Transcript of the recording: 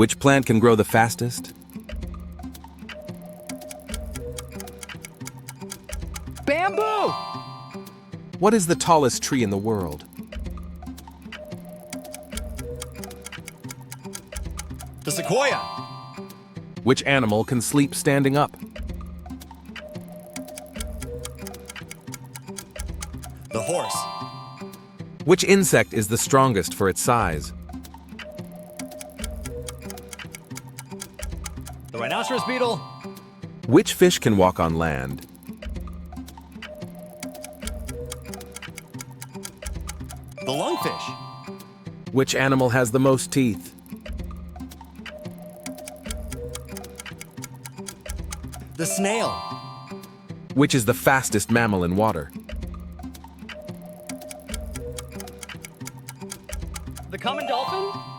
Which plant can grow the fastest? Bamboo! What is the tallest tree in the world? The sequoia! Which animal can sleep standing up? The horse. Which insect is the strongest for its size? The rhinoceros beetle. Which fish can walk on land? The lungfish. Which animal has the most teeth? The snail. Which is the fastest mammal in water? The common dolphin.